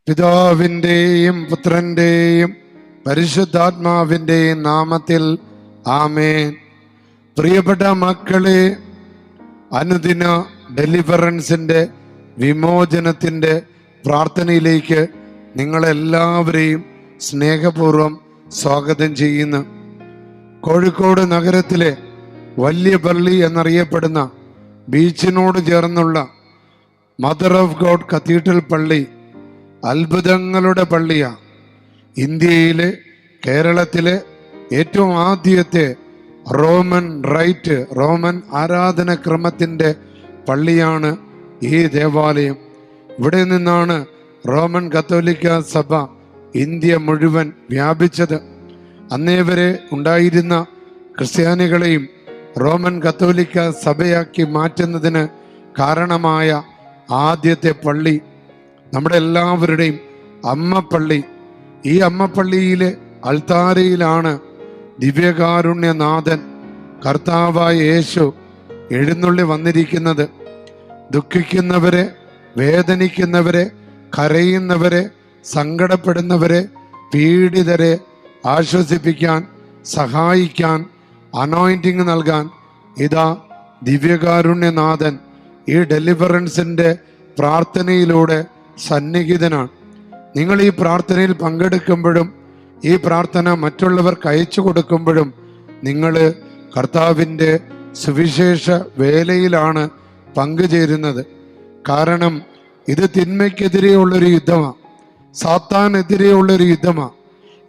പിതാവിൻ്റെയും പുത്രൻ്റെയും പരിശുദ്ധാത്മാവിൻ്റെയും നാമത്തിൽ ആമേൻ. പ്രിയപ്പെട്ട മക്കളെ, അനുദിന ഡെലിവറൻസിൻ്റെ വിമോചനത്തിൻ്റെ പ്രാർത്ഥനയിലേക്ക് നിങ്ങളെല്ലാവരെയും സ്നേഹപൂർവ്വം സ്വാഗതം ചെയ്യുന്നു. കോഴിക്കോട് നഗരത്തിലെ വലിയ പള്ളി എന്നറിയപ്പെടുന്ന ബീച്ചിനോട് ചേർന്നുള്ള മദർ ഓഫ് ഗോഡ് കത്തീഡ്രൽ പള്ളി അത്ഭുതങ്ങളുടെ പള്ളിയാണ്. ഇന്ത്യയിലെ കേരളത്തിലെ ഏറ്റവും ആദ്യത്തെ റോമൻ ആരാധനക്രമത്തിൻ്റെ പള്ളിയാണ് ഈ ദേവാലയം. ഇവിടെ നിന്നാണ് റോമൻ കത്തോലിക്ക സഭ ഇന്ത്യ മുഴുവൻ വ്യാപിച്ചത്. അന്നേ വരെ ഉണ്ടായിരുന്ന ക്രിസ്ത്യാനികളെയും റോമൻ കത്തോലിക്ക സഭയാക്കി മാറ്റുന്നതിന് കാരണമായ ആദ്യത്തെ പള്ളി നമ്മുടെ എല്ലാവരുടെയും അമ്മപ്പള്ളി. ഈ അമ്മപ്പള്ളിയിലെ അൾത്താരയിലാണ് ദിവ്യകാരുണ്യനാഥൻ കർത്താവായ യേശു എഴുന്നള്ളി വന്നിരിക്കുന്നത്. ദുഃഖിക്കുന്നവരെ, വേദനിക്കുന്നവരെ, കരയുന്നവരെ, സങ്കടപ്പെടുന്നവരെ, പീഡിതരെ ആശ്വസിപ്പിക്കാൻ, സഹായിക്കാൻ, അനോയിന്റിങ് നൽകാൻ ഇതാ ദിവ്യകാരുണ്യനാഥൻ ഈ ഡെലിവറൻസിൻ്റെ പ്രാർത്ഥനയിലൂടെ സന്നിഹിതനാണ്. നിങ്ങൾ ഈ പ്രാർത്ഥനയിൽ പങ്കെടുക്കുമ്പോഴും ഈ പ്രാർത്ഥന മറ്റുള്ളവർക്ക് അയച്ചു കൊടുക്കുമ്പോഴും നിങ്ങൾ കർത്താവിൻ്റെ സുവിശേഷ വേലയിലാണ് പങ്കുചേരുന്നത്. കാരണം ഇത് തിന്മയ്ക്കെതിരെയുള്ളൊരു യുദ്ധമാണ്, സാത്താനെതിരെയുള്ളൊരു യുദ്ധമാണ്.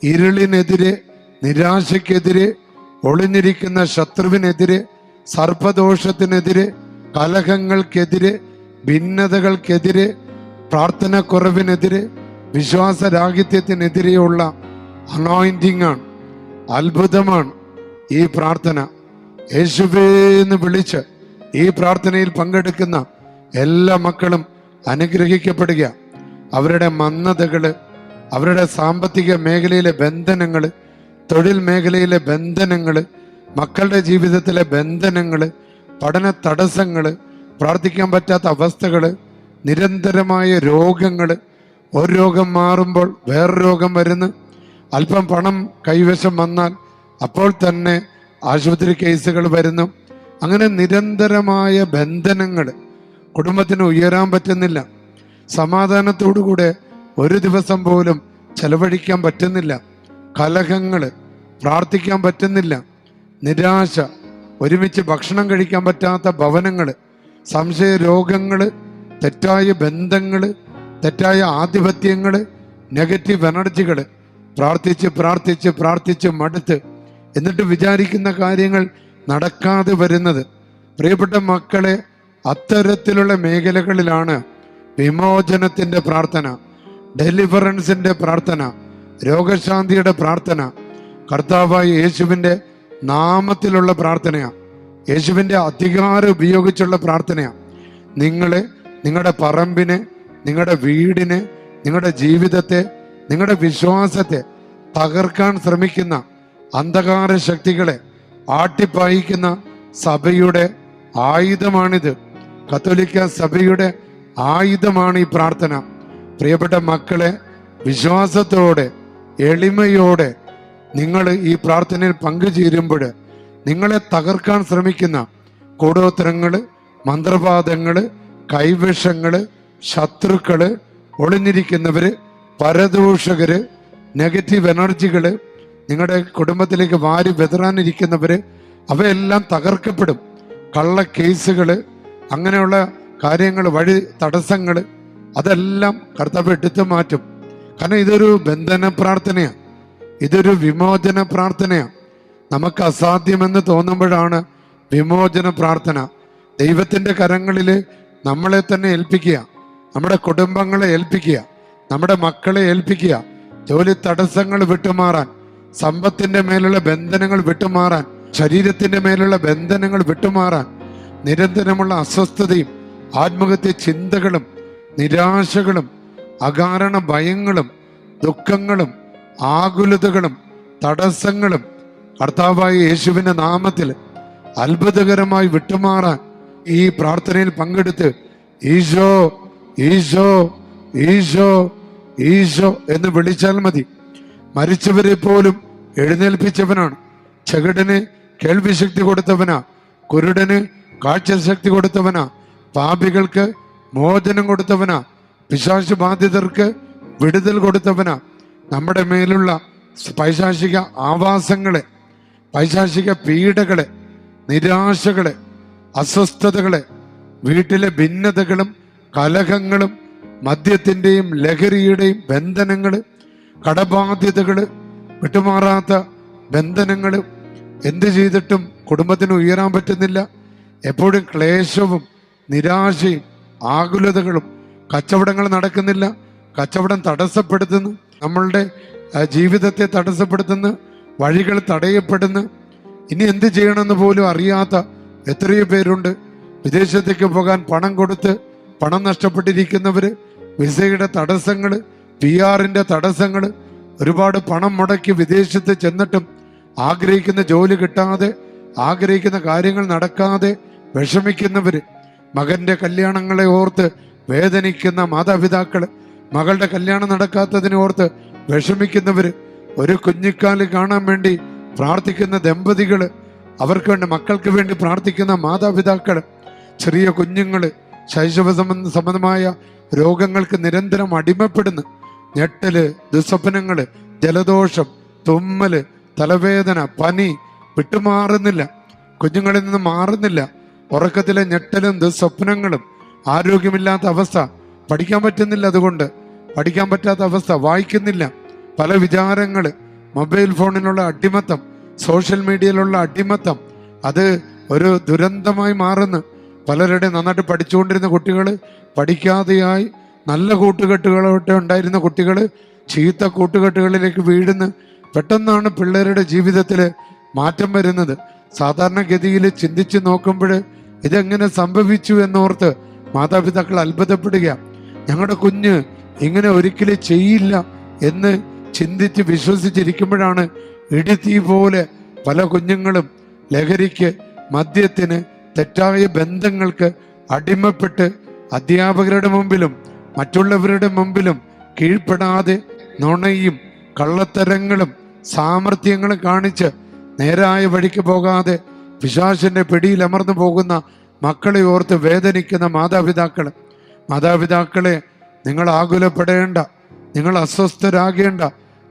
ഇരുളിനെതിരെ, നിരാശയ്ക്കെതിരെ, ഒളിഞ്ഞിരിക്കുന്ന ശത്രുവിനെതിരെ, സർപ്പദോഷത്തിനെതിരെ, കലഹങ്ങൾക്കെതിരെ, ഭിന്നതകൾക്കെതിരെ, പ്രാർത്ഥനക്കുറവിനെതിരെ, വിശ്വാസരാഹിത്യത്തിനെതിരെയുള്ള അനോയിന്റിംഗ് ആണ്, അത്ഭുതമാണ് ഈ പ്രാർത്ഥന. യേശുവേ എന്ന് വിളിച്ച് ഈ പ്രാർത്ഥനയിൽ പങ്കെടുക്കുന്ന എല്ലാ മക്കളും അനുഗ്രഹിക്കപ്പെടുക. അവരുടെ മന്ദതകള്, അവരുടെ സാമ്പത്തിക മേഖലയിലെ ബന്ധനങ്ങള്, തൊഴിൽ മേഖലയിലെ ബന്ധനങ്ങള്, മക്കളുടെ ജീവിതത്തിലെ ബന്ധനങ്ങള്, പഠന തടസ്സങ്ങള്, പ്രാർത്ഥിക്കാൻ പറ്റാത്ത അവസ്ഥകള്, നിരന്തരമായ രോഗങ്ങള്, ഒരു രോഗം മാറുമ്പോൾ വേറൊരു രോഗം വരുന്നു. അല്പം പണം കൈവശം വന്നാൽ അപ്പോൾ തന്നെ ആശുപത്രി കേസുകൾ വരുന്നു. അങ്ങനെ നിരന്തരമായ ബന്ധനങ്ങൾ, കുടുംബത്തിന് ഉയരാൻ പറ്റുന്നില്ല, സമാധാനത്തോടുകൂടെ ഒരു ദിവസം പോലും ചെലവഴിക്കാൻ പറ്റുന്നില്ല, കലഹങ്ങൾ, പ്രാർത്ഥിക്കാൻ പറ്റുന്നില്ല, നിരാശ, ഒരുമിച്ച് ഭക്ഷണം കഴിക്കാൻ പറ്റാത്ത ഭവനങ്ങൾ, സംശയ രോഗങ്ങൾ, തെറ്റായ ബന്ധങ്ങൾ, തെറ്റായ ആധിപത്യങ്ങൾ, നെഗറ്റീവ് എനർജികൾ, പ്രാർത്ഥിച്ച് പ്രാർത്ഥിച്ച് പ്രാർത്ഥിച്ച് മടുത്ത് എന്നിട്ട് വിചാരിക്കുന്ന കാര്യങ്ങൾ നടക്കാതെ വരുന്നത്. പ്രിയപ്പെട്ട മക്കളെ, അത്തരത്തിലുള്ള മേഖലകളിലാണ് വിമോചനത്തിൻ്റെ പ്രാർത്ഥന, ഡെലിവറൻസിൻ്റെ പ്രാർത്ഥന, രോഗശാന്തിയുടെ പ്രാർത്ഥന കർത്താവായ യേശുവിൻ്റെ നാമത്തിലുള്ള പ്രാർത്ഥനയാണ്, യേശുവിൻ്റെ അധികാരം ഉപയോഗിച്ചുള്ള പ്രാർത്ഥനയാണ്. നിങ്ങളെ, നിങ്ങളുടെ പറമ്പിനെ, നിങ്ങളുടെ വീടിനെ, നിങ്ങളുടെ ജീവിതത്തെ, നിങ്ങളുടെ വിശ്വാസത്തെ തകർക്കാൻ ശ്രമിക്കുന്ന അന്ധകാര ശക്തികളെ ആട്ടിപ്പായിക്കുന്ന സഭയുടെ ആയുധമാണിത്. കത്തോലിക്ക സഭയുടെ ആയുധമാണ് ഈ പ്രാർത്ഥന. പ്രിയപ്പെട്ട മക്കളെ, വിശ്വാസത്തോടെ, എളിമയോടെ നിങ്ങൾ ഈ പ്രാർത്ഥനയിൽ പങ്കുചേരുമ്പോൾ നിങ്ങളെ തകർക്കാൻ ശ്രമിക്കുന്ന കൂടോത്രങ്ങള്, മന്ത്രവാദങ്ങള്, കൈവിഷങ്ങള്, ശത്രുക്കള്, ഒളിഞ്ഞിരിക്കുന്നവര്, പരദൂഷകര്, നെഗറ്റീവ് എനർജികള്, നിങ്ങളുടെ കുടുംബത്തിലേക്ക് വാരി വെതറാനിരിക്കുന്നവര്, അവയെല്ലാം തകർക്കപ്പെടും. കള്ള കേസുകള്, അങ്ങനെയുള്ള കാര്യങ്ങൾ, വഴി തടസ്സങ്ങള്, അതെല്ലാം കർത്താവ് എടുത്തു മാറ്റും. കാരണം ഇതൊരു ബന്ധന പ്രാർത്ഥനയാണ്, ഇതൊരു വിമോചന പ്രാർത്ഥനയാണ്. നമുക്ക് അസാധ്യമെന്ന് തോന്നുമ്പോഴാണ് വിമോചന പ്രാർത്ഥന. ദൈവത്തിൻ്റെ കരങ്ങളിൽ നമ്മളെ തന്നെ ഏൽപ്പിക്കുക, നമ്മുടെ കുടുംബങ്ങളെ ഏൽപ്പിക്കുക, നമ്മുടെ മക്കളെ ഏൽപ്പിക്കുക. ജോലി തടസ്സങ്ങൾ വിട്ടുമാറാൻ, സമ്പത്തിൻ്റെ മേലുള്ള ബന്ധനങ്ങൾ വിട്ടുമാറാൻ, ശരീരത്തിൻ്റെ മേലുള്ള ബന്ധനങ്ങൾ വിട്ടുമാറാൻ, നിരന്തരമുള്ള അസ്വസ്ഥതയും ആത്മഹത്യ ചിന്തകളും നിരാശകളും അകാരണ ഭയങ്ങളും ദുഃഖങ്ങളും ആകുലതകളും തടസ്സങ്ങളും കർത്താവായ യേശുവിൻ്റെ നാമത്തിൽ അത്ഭുതകരമായി വിട്ടുമാറാൻ ഈ പ്രാർത്ഥനയിൽ പങ്കെടുത്ത് ഈശോ ഈശോ ഈശോ ഈശോ എന്ന് വിളിച്ചാൽ മതി. മരിച്ചവരെ പോലും എഴുന്നേൽപ്പിച്ചവനാണ്. ചെകിടന് കേൾവിശക്തി കൊടുത്തവനാ, കുരുടന് കാഴ്ചശക്തി കൊടുത്തവനാ, പാപികൾക്ക് മോചനം കൊടുത്തവനാ, പിശാച് ബാധിതർക്ക് വിടുതൽ കൊടുത്തവനാ. നമ്മുടെ മേലുള്ള പൈശാചിക ആവാസങ്ങളെ, പൈശാചിക പീഡകളെ, നിരാശകളെ, അസ്വസ്ഥതകളെ, വീട്ടിലെ ഭിന്നതകളും കലഹങ്ങളും മദ്യത്തിൻ്റെയും ലഹരിയുടെയും ബന്ധനങ്ങള്, കടബാധ്യതകള്, വിട്ടുമാറാത്ത ബന്ധനങ്ങള്, എന്ത് ചെയ്തിട്ടും കുടുംബത്തിന് ഉയരാൻ പറ്റുന്നില്ല, എപ്പോഴും ക്ലേശവും നിരാശയും ആകുലതകളും, കച്ചവടങ്ങൾ നടക്കുന്നില്ല, കച്ചവടം തടസ്സപ്പെടുത്തുന്നു, നമ്മളുടെ ജീവിതത്തെ തടസ്സപ്പെടുത്തുന്നു, വഴികൾ തടയപ്പെടുന്നു. ഇനി എന്ത് ചെയ്യണമെന്ന് പോലും അറിയാത്ത എത്രയോ പേരുണ്ട്. വിദേശത്തേക്ക് പോകാൻ പണം കൊടുത്ത് പണം നഷ്ടപ്പെട്ടിരിക്കുന്നവര്, വിസയുടെ തടസ്സങ്ങള്, PR-ന്റെ തടസ്സങ്ങള്, ഒരുപാട് പണം മുടക്കി വിദേശത്ത് ചെന്നിട്ടും ആഗ്രഹിക്കുന്ന ജോലി കിട്ടാതെ, ആഗ്രഹിക്കുന്ന കാര്യങ്ങൾ നടക്കാതെ വിഷമിക്കുന്നവര്, മകന്റെ കല്യാണങ്ങളെ ഓർത്ത് വേദനിക്കുന്ന മാതാപിതാക്കള്, മകളുടെ കല്യാണം നടക്കാത്തതിനെ ഓർത്ത് വിഷമിക്കുന്നവര്, ഒരു കുഞ്ഞിക്കാല് കാണാൻ വേണ്ടി പ്രാർത്ഥിക്കുന്ന ദമ്പതികള്, അവർക്ക് വേണ്ടി മക്കൾക്ക് വേണ്ടി പ്രാർത്ഥിക്കുന്ന മാതാപിതാക്കള്, ചെറിയ കുഞ്ഞുങ്ങള്, ശൈശവ സംബന്ധമായ രോഗങ്ങൾക്ക് നിരന്തരം അടിമപ്പെടുന്നു. ഞെട്ടല്, ദുസ്വപ്നങ്ങള്, ജലദോഷം, തുമ്മല്, തലവേദന, പനി വിട്ടുമാറുന്നില്ല, കുഞ്ഞുങ്ങളിൽ നിന്ന് മാറുന്നില്ല. ഉറക്കത്തിലെ ഞെട്ടലും ദുസ്വപ്നങ്ങളും, ആരോഗ്യമില്ലാത്ത അവസ്ഥ, പഠിക്കാൻ പറ്റുന്നില്ല, അതുകൊണ്ട് പഠിക്കാൻ പറ്റാത്ത അവസ്ഥ, വായിക്കുന്നില്ല, പല വിചാരങ്ങള്, മൊബൈൽ ഫോണിലുള്ള അടിമത്തം, സോഷ്യൽ മീഡിയയിലുള്ള അടിമത്തം, അത് ഒരു ദുരന്തമായി മാറുന്നു. പലരുടെ നന്നായിട്ട് പഠിച്ചുകൊണ്ടിരുന്ന കുട്ടികൾ പഠിക്കാതെയായി, നല്ല കൂട്ടുകെട്ടുകളോട്ട് ഉണ്ടായിരുന്ന കുട്ടികൾ ചീത്ത കൂട്ടുകെട്ടുകളിലേക്ക് വീഴുന്നു. പെട്ടെന്നാണ് പിള്ളേരുടെ ജീവിതത്തിൽ മാറ്റം വരുന്നത്. സാധാരണഗതിയിൽ ചിന്തിച്ച് നോക്കുമ്പോൾ ഇതെങ്ങനെ സംഭവിച്ചു എന്നോർത്ത് മാതാപിതാക്കൾ അത്ഭുതപ്പെടുക. ഞങ്ങളുടെ കുഞ്ഞ് ഇങ്ങനെ ഒരിക്കലും ചെയ്യില്ല എന്ന് ചിന്തിച്ച് വിശ്വസിച്ചിരിക്കുമ്പോഴാണ് ഇടിത്തീ പോലെ പല കുഞ്ഞുങ്ങളും ലഹരിക്ക്, മദ്യത്തിന്, തെറ്റായ ബന്ധങ്ങൾക്ക് അടിമപ്പെട്ട് അധ്യാപകരുടെ മുമ്പിലും മറ്റുള്ളവരുടെ മുമ്പിലും കീഴ്പ്പെടാതെ നുണയും കള്ളത്തരങ്ങളും സാമർത്ഥ്യങ്ങളും കാണിച്ച് നേരായ വഴിക്ക് പോകാതെ പിശാചിന്റെ പിടിയിൽ അമർന്നു പോകുന്ന മക്കളെ ഓർത്ത് വേദനിക്കുന്ന മാതാപിതാക്കളെ നിങ്ങൾ ആകുലപ്പെടേണ്ട, നിങ്ങൾ അസ്വസ്ഥരാകേണ്ട.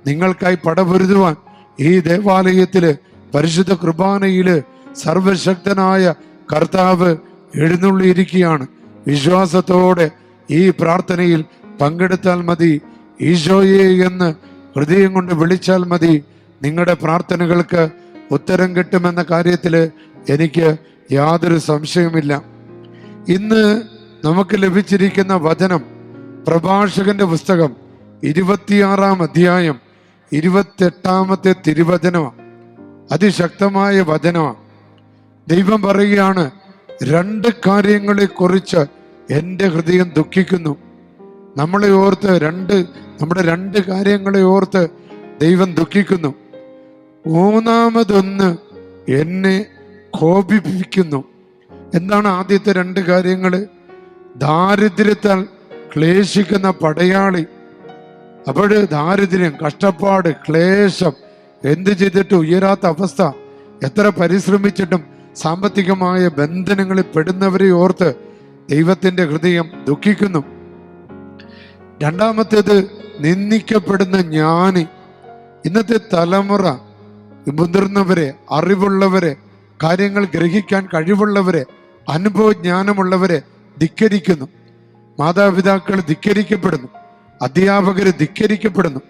നിങ്ങൾക്കായി പടപൊരുതുവാൻ ഈ ദേവാലയത്തില്, പരിശുദ്ധ കുർബാനയില് സർവശക്തനായ കർത്താവ് എഴുന്നള്ളിയിരിക്കുകയാണ്. വിശ്വാസത്തോടെ ഈ പ്രാർത്ഥനയിൽ പങ്കെടുത്താൽ മതി. ഈശോയെ എന്ന് ഹൃദയം കൊണ്ട് വിളിച്ചാൽ മതി. നിങ്ങളുടെ പ്രാർത്ഥനകൾക്ക് ഉത്തരം കിട്ടുമെന്ന കാര്യത്തിൽ എനിക്ക് യാതൊരു സംശയവുമില്ല. ഇന്ന് നമുക്ക് ലഭിച്ചിരിക്കുന്ന വചനം പ്രഭാഷകന്റെ പുസ്തകം 26-ാം അധ്യായം 28-ാമത്തെ തിരുവചനമാണ്. അതിശക്തമായ വചനമാണ്. ദൈവം പറയുകയാണ്, 2 കാര്യങ്ങളെ കുറിച്ച് എൻ്റെ ഹൃദയം ദുഃഖിക്കുന്നു. നമ്മളെ ഓർത്ത് നമ്മുടെ 2 കാര്യങ്ങളെ ഓർത്ത് ദൈവം ദുഃഖിക്കുന്നു. 3-മതൊന്ന് എന്നെ കോപിപ്പിക്കുന്നു. എന്താണ് ആദ്യത്തെ 2 കാര്യങ്ങൾ? ദാരിദ്ര്യത്താൽ ക്ലേശിക്കുന്ന പടയാളി. അപ്പോൾ ദാരിദ്ര്യം, കഷ്ടപ്പാട്, ക്ലേശം, എന്ത് ചെയ്തിട്ട് ഉയരാത്ത അവസ്ഥ, എത്ര പരിശ്രമിച്ചിട്ടും സാമ്പത്തികമായ ബന്ധനങ്ങളിൽ പെടുന്നവരെ ഓർത്ത് ദൈവത്തിന്റെ ഹൃദയം ദുഃഖിക്കുന്നു. 2-മത്തേത് നിന്ദിക്കപ്പെടുന്ന ജ്ഞാനി. ഇന്നത്തെ തലമുറ മുതിർന്നവരെ, അറിവുള്ളവരെ, കാര്യങ്ങൾ ഗ്രഹിക്കാൻ കഴിവുള്ളവരെ, അനുഭവജ്ഞാനമുള്ളവരെ ധിക്കരിക്കുന്നു. മാതാപിതാക്കൾ ധിക്കരിക്കപ്പെടുന്നു, അധ്യാപകര് ധിക്കരിക്കപ്പെടുന്നു,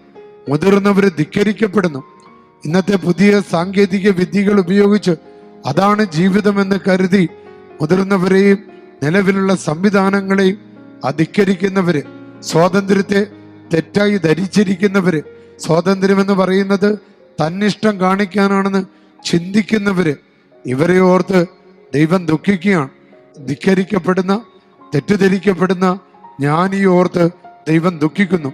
മുതിർന്നവര് ധിക്കരിക്കപ്പെടുന്നു. ഇന്നത്തെ പുതിയ സാങ്കേതിക വിദ്യകൾ ഉപയോഗിച്ച് അതാണ് ജീവിതമെന്ന് കരുതി മുതിർന്നവരെയും നിലവിലുള്ള സംവിധാനങ്ങളെയും ധിക്കരിക്കുന്നവര്, സ്വാതന്ത്ര്യത്തെ തെറ്റായി ധരിച്ചിരിക്കുന്നവര്, സ്വാതന്ത്ര്യമെന്ന് പറയുന്നത് തന്നിഷ്ടം കാണിക്കാനാണെന്ന് ചിന്തിക്കുന്നവര്, ഇവരെ ഓർത്ത് ദൈവം ദുഃഖിക്കുകയാണ്. ധിക്കരിക്കപ്പെടുന്ന, തെറ്റിദ്ധരിക്കപ്പെടുന്ന ജ്ഞാനിയെ ഓർത്ത് ദൈവം ദുഃഖിക്കുന്നു.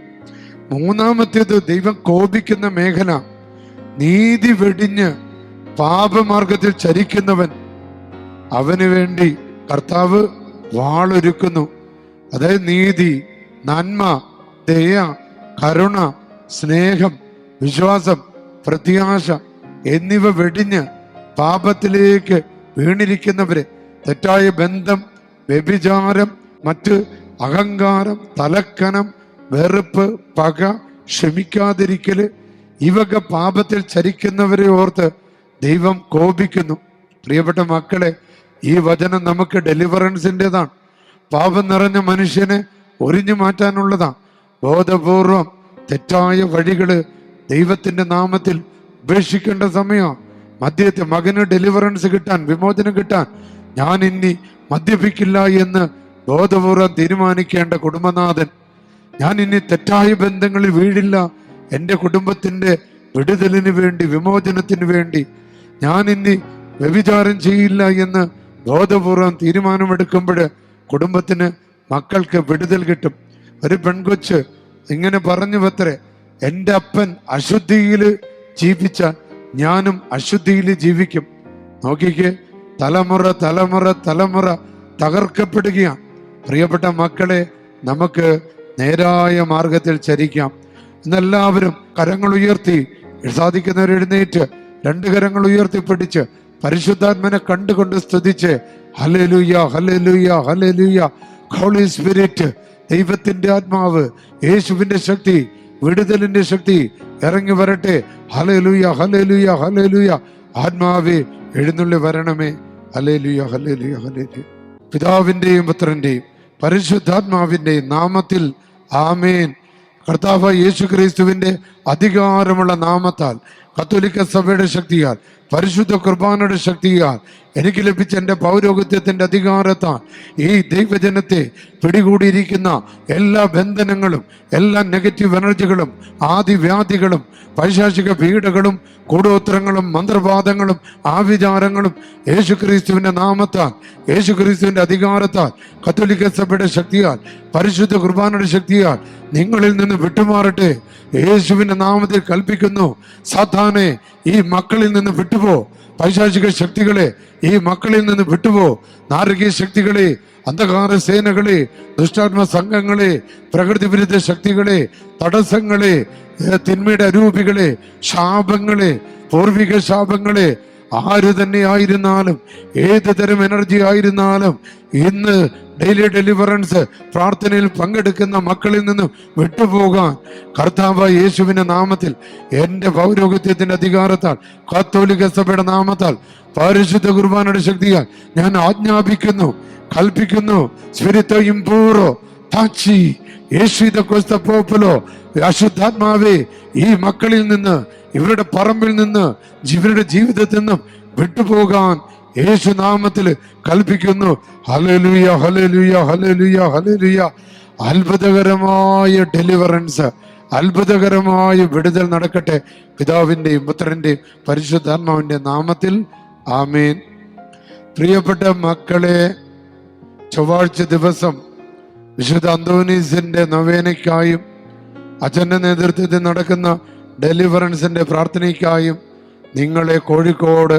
3-മത്തേത് ദൈവം കോപിക്കുന്ന മേഖല. നീതി വെടിഞ്ഞ് പാപമാർഗത്തിൽ ചരിക്കുന്നവൻ, അവന് വേണ്ടി കർത്താവ് വാളൊരുക്കുന്നു. അതായത് നീതി, നന്മ, ദയ, കരുണ, സ്നേഹം, വിശ്വാസം, പ്രത്യാശ എന്നിവ വെടിഞ്ഞ് പാപത്തിലേക്ക് വീണിരിക്കുന്നവരെ, തെറ്റായ ബന്ധം, വ്യഭിചാരം, മറ്റ് അഹങ്കാരം, തലക്കനം, വെറുപ്പ്, പക, ക്ഷമിക്കാതിരിക്കല്, ഇവക പാപത്തിൽ ചരിക്കുന്നവരെ ഓർത്ത് ദൈവം കോപിക്കുന്നു. പ്രിയപ്പെട്ട മക്കളെ, ഈ വചനം നമുക്ക് ഡെലിവറൻസിൻ്റെതാണ്. പാപം നിറഞ്ഞ മനുഷ്യനെ ഒരിഞ്ഞു മാറ്റാനുള്ളതാണ്. ബോധപൂർവം തെറ്റായ വഴികള് ദൈവത്തിന്റെ നാമത്തിൽ ഉപേക്ഷിക്കേണ്ട സമയമാണ്. മദ്യത്തെ മകന് ഡെലിവറൻസ് കിട്ടാൻ, വിമോചനം കിട്ടാൻ ഞാൻ ഇനി മദ്യപിക്കില്ല എന്ന് ബോധപൂർവം തീരുമാനിക്കേണ്ട കുടുംബനാഥൻ, ഞാൻ ഇനി തെറ്റായ ബന്ധങ്ങളിൽ വീഴില്ല, എൻ്റെ കുടുംബത്തിന്റെ വിടുതലിന് വേണ്ടി, വിമോചനത്തിന് വേണ്ടി ഞാൻ ഇനി വ്യഭിചാരം ചെയ്യില്ല എന്ന് ബോധപൂർവം തീരുമാനമെടുക്കുമ്പോൾ കുടുംബത്തിന്, മക്കൾക്ക് വിടുതൽ കിട്ടും. ഒരു പെൺകൊച്ച് ഇങ്ങനെ പറഞ്ഞു പത്രേ, എൻ്റെ അപ്പൻ അശുദ്ധിയിൽ ജീവിച്ചാൽ ഞാനും അശുദ്ധിയിൽ ജീവിക്കും. നോക്കിക്കേ, തലമുറ തലമുറ തലമുറ തകർക്കപ്പെടുകയാണ്. പ്രിയപ്പെട്ട മക്കളെ, നമുക്ക് നേരായ മാർഗത്തിൽ ചരിക്കാം. ഇന്നെല്ലാവരും കരങ്ങൾ ഉയർത്തി, സാധിക്കുന്നവർ എഴുന്നേറ്റ് 2 കരങ്ങൾ ഉയർത്തിപ്പിടിച്ച് പരിശുദ്ധാത്മനെ കണ്ടുകൊണ്ട് സ്തുതിച്ച് ഹല്ലേലൂയ ഹല്ലേലൂയ ഹല്ലേലൂയ. ഹോളി സ്പിരിറ്റ്, ദൈവത്തിന്റെ ആത്മാവ്, യേശുവിന്റെ ശക്തി, വിടുതലിന്റെ ശക്തി ഇറങ്ങി വരട്ടെ. ഹല്ലേലൂയ ഹല്ലേലൂയ ഹല്ലേലൂയ. ആത്മാവേ എഴുന്നള്ളി വരണമേ. ഹല്ലേലൂയ ഹല്ലേലൂയ ഹല്ലേലൂയ. പിതാവിന്റെയും പുത്രന്റെയും പരിശുദ്ധാത്മാവിന്റെയും നാമത്തിൽ ആമേൻ. കർത്താവ് യേശു ക്രിസ്തുവിന്റെ അധികാരമുള്ള നാമത്താൽ, കത്തോലിക്ക സഭയുടെ ശക്തിയാൽ, പരിശുദ്ധ കുർബാനയുടെ ശക്തിയാൽ, എനിക്ക് ലഭിച്ച എൻ്റെ പൗരോഹിത്യത്തിന്റെ അധികാരത്താൽ ഈ ദൈവജനത്തെ പിടികൂടിയിരിക്കുന്ന എല്ലാ ബന്ധനങ്ങളും, എല്ലാ നെഗറ്റീവ് എനർജികളും, ആദിവ്യാധികളും, പൈശാചിക പീഡകളും, കൂടോത്രങ്ങളും, മന്ത്രവാദങ്ങളും, ആവിചാരങ്ങളും യേശുക്രിസ്തുവിന്റെ നാമത്താൽ, യേശുക്രിസ്തുവിന്റെ അധികാരത്താൽ, കത്തോലിക്ക സഭയുടെ ശക്തിയാൽ, പരിശുദ്ധ കുർബാനയുടെ ശക്തിയാൽ നിങ്ങളിൽ നിന്ന് വിട്ടുമാറട്ടെ. യേശുവിന്റെ നാമത്തിൽ കൽപ്പിക്കുന്നു, സാത്താനെ ഈ മക്കളിൽ നിന്ന് വിട്ടുപോ. പൈശാചിക ശക്തികളെ ഈ മക്കളിൽ നിന്ന് വിട്ടുപോ. നാരകീയ ശക്തികളെ, അന്ധകാര സേനകളെ, ദുഷ്ടാത്മ സംഘങ്ങളെ, പ്രകൃതി വിരുദ്ധ ശക്തികളെ, തടസ്സങ്ങളെ, തിന്മയുടെ അരൂപികളെ, ശാപങ്ങളെ, പൂർവിക ശാപങ്ങളെ, ആര് തന്നെ ആയിരുന്നാലും, ഏത് തരം എനർജി ആയിരുന്നാലും, ഇന്ന് ഡെയിലി ഡെലിവറൻസ് പ്രാർത്ഥനയിൽ പങ്കെടുക്കുന്ന മക്കളിൽ നിന്നും വിട്ടുപോകാൻ കർത്താവ് യേശുവിന്റെ നാമത്തിൽ, എൻ്റെ പൗരോഹിത്യത്തിന്റെ അധികാരത്താൽ, കത്തോലിക്ക സഭയുടെ നാമത്താൽ, പരിശുദ്ധ കുർബാനയുടെ ശക്തിയാൽ ഞാൻ ആജ്ഞാപിക്കുന്നു, കൽപ്പിക്കുന്നു. സ്പിരിറ്റോ ഇംപൂറോ താച്ചി യേശുദ കൊസ്ത പോപ്പലോ. അശുദ്ധാത്മാവേ ഈ മക്കളിൽ നിന്ന്, ഇവരുടെ പറമ്പിൽ നിന്ന്, ഇവരുടെ ജീവിതത്തിൽ നിന്നും വിട്ടുപോകാൻ യേശു നാമത്തിൽ കൽപ്പിക്കുന്നു. ഹല്ലേലൂയ ഹല്ലേലൂയ ഹല്ലേലൂയ ഹല്ലേലൂയ. അത്ഭുതകരമായ ഡെലിവറൻസ്, അത്ഭുതകരമായ വിടുതൽ നടക്കട്ടെ. പിതാവിന്റെയും പുത്രന്റെയും പരിശുദ്ധാത്മാവിന്റെ നാമത്തിൽ ആമേൻ. പ്രിയപ്പെട്ട മക്കളെ, ചൊവ്വാഴ്ച ദിവസം വിശുദ്ധ അന്തോനീസിന്റെ നൊവേനയ്ക്കായും അച്ഛന്റെ നേതൃത്വത്തിൽ നടക്കുന്ന ഡെലിവറൻസിന്റെ പ്രാർത്ഥനയ്ക്കായും നിങ്ങളെ കോഴിക്കോട്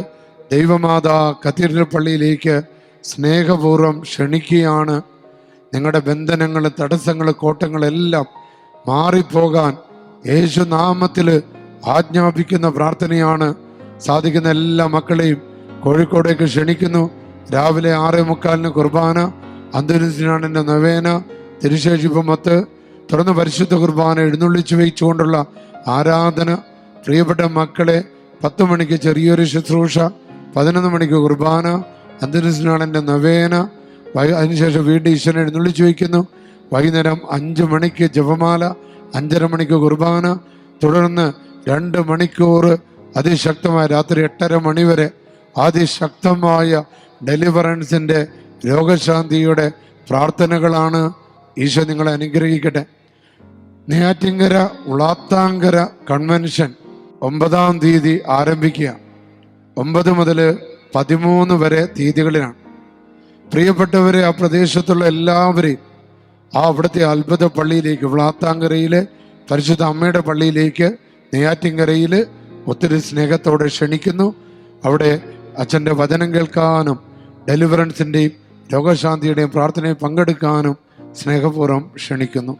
ദൈവമാതാ കത്തീഡ്രൽ പള്ളിയിലേക്ക് സ്നേഹപൂർവ്വം ക്ഷണിക്കുകയാണ്. നിങ്ങളുടെ ബന്ധനങ്ങൾ, തടസ്സങ്ങൾ, കോട്ടങ്ങളെല്ലാം മാറിപ്പോകാൻ യേശു നാമത്തിൽ ആജ്ഞാപിക്കുന്ന പ്രാർത്ഥനയാണ്. സാധിക്കുന്ന എല്ലാ മക്കളെയും കോഴിക്കോടേക്ക് ക്ഷണിക്കുന്നു. രാവിലെ 6:45 കുർബാന, അന്തോനീസിനാണ് എൻ്റെ നൊവേന, തിരുശേഷിപ്പ് 10, തുടർന്ന് പരിശുദ്ധ കുർബാന എഴുന്നള്ളിച്ചു വഹിച്ചുകൊണ്ടുള്ള ആരാധന. പ്രിയപ്പെട്ട മക്കളെ, 10 മണിക്ക് ചെറിയൊരു ശുശ്രൂഷ, 11 മണിക്ക് കുർബാന, അന്തോനീസിനാണ് എൻ്റെ നൊവേന. അതിനുശേഷം വീണ്ടും ഈശ്വരനെ എഴുന്നള്ളിച്ചു വയ്ക്കുന്നു. വൈകുന്നേരം 5 മണിക്ക് ജപമാല, 5:30 മണിക്ക് കുർബാന, തുടർന്ന് 2 മണിക്കൂർ അതിശക്തമായ രാത്രി 8:30 മണി വരെ അതിശക്തമായ ഡെലിവറൻസിന്റെ, രോഗശാന്തിയുടെ പ്രാർത്ഥനകളാണ്. ഈശോ നിങ്ങളെ അനുഗ്രഹിക്കട്ടെ. നെയ്യാറ്റിൻകര ഉളാത്താങ്കര കൺവെൻഷൻ 9-ാം തീയതി ആരംഭിക്കുക. 9 മുതൽ 13 വരെ തീയതികളിലാണ്. പ്രിയപ്പെട്ടവരെ, ആ പ്രദേശത്തുള്ള എല്ലാവരെയും അവിടുത്തെ അത്ഭുത പള്ളിയിലേക്ക്, ഉളാത്താങ്കരയിലെ പരിശുദ്ധ അമ്മയുടെ പള്ളിയിലേക്ക് നെയ്യാറ്റിൻകരയിൽ ഒത്തിരി സ്നേഹത്തോടെ ക്ഷണിക്കുന്നു. അവിടെ അച്ഛൻ്റെ വചനം കേൾക്കാനും ഡെലിവറൻസിൻ്റെയും രോഗശാന്തിയുടെയും പ്രാർത്ഥനയിൽ പങ്കെടുക്കാനും സ്നേഹപൂർവ്വം ക്ഷണിക്കുന്നു.